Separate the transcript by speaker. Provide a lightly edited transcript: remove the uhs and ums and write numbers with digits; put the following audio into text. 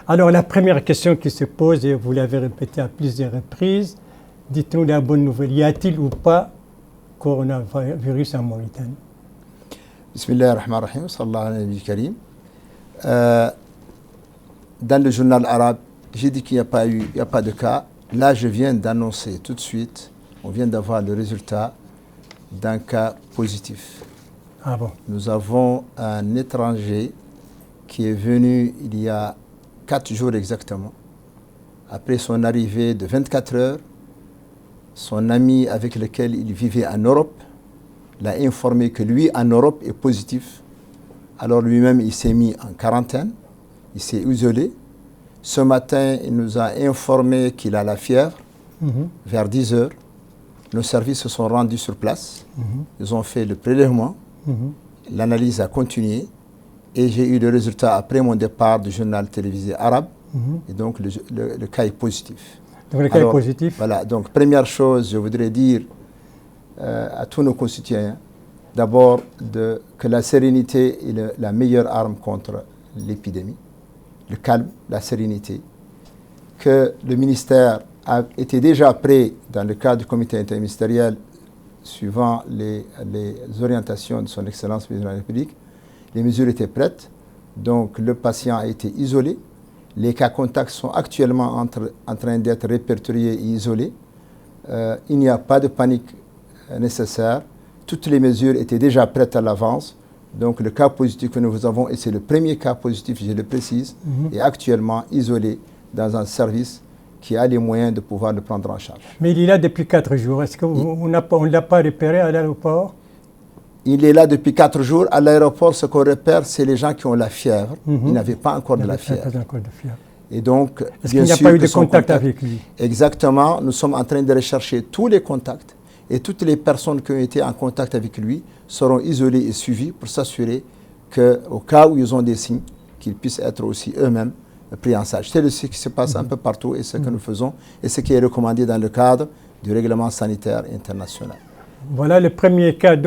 Speaker 1: Alors la première question qui se pose, et vous l'avez répété à plusieurs reprises, dites-nous la bonne nouvelle. Y a-t-il ou pas coronavirus en Mauritanie?
Speaker 2: Bismillah ar-Rahman ar-Rahim, sallallahu alayhi wa sallam. Dans le journal arabe, j'ai dit qu'il n'y a pas de cas. Là, je viens d'annoncer tout de suite, on vient d'avoir le résultat d'un cas positif.
Speaker 1: Ah bon?
Speaker 2: Nous avons un étranger qui est venu il y a 4 jours exactement. Après son arrivée de 24 heures, son ami avec lequel il vivait en Europe l'a informé que lui, en Europe, est positif. Alors lui-même, il s'est mis en quarantaine, il s'est isolé. Ce matin, il nous a informé qu'il a la fièvre vers 10 heures. Nos services se sont rendus sur place. Ils ont fait le prélèvement. L'analyse a continué. Et j'ai eu le résultat après mon départ du journal télévisé arabe. Et donc, le cas est positif.
Speaker 1: Donc, le cas est positif.
Speaker 2: Voilà. Donc, première chose, je voudrais dire à tous nos concitoyens, d'abord que la sérénité est la meilleure arme contre l'épidémie. Le calme, la sérénité. Que le ministère a été déjà prêt dans le cadre du comité interministériel suivant les orientations de son Excellence Président de la République. Les mesures étaient prêtes, donc le patient a été isolé. Les cas contacts sont actuellement en train d'être répertoriés et isolés. Il n'y a pas de panique nécessaire. Toutes les mesures étaient déjà prêtes à l'avance. Donc le cas positif que nous avons, et c'est le premier cas positif, je le précise, est actuellement isolé dans un service qui a les moyens de pouvoir le prendre en charge.
Speaker 1: Mais il est là depuis 4 jours. Est-ce qu'on ne l'a pas repéré à l'aéroport?
Speaker 2: Il est là depuis 4 jours. À l'aéroport, ce qu'on repère, c'est les gens qui ont la fièvre. Ils n'avaient pas encore de la fièvre. Et donc,
Speaker 1: est-ce qu'il n'y a pas eu de contact avec lui?
Speaker 2: Exactement. Nous sommes en train de rechercher tous les contacts. Et toutes les personnes qui ont été en contact avec lui seront isolées et suivies pour s'assurer qu'au cas où ils ont des signes, qu'ils puissent être aussi eux-mêmes pris en charge. C'est ce qui se passe un peu partout et ce que nous faisons et ce qui est recommandé dans le cadre du règlement sanitaire international.
Speaker 1: Voilà le premier cas.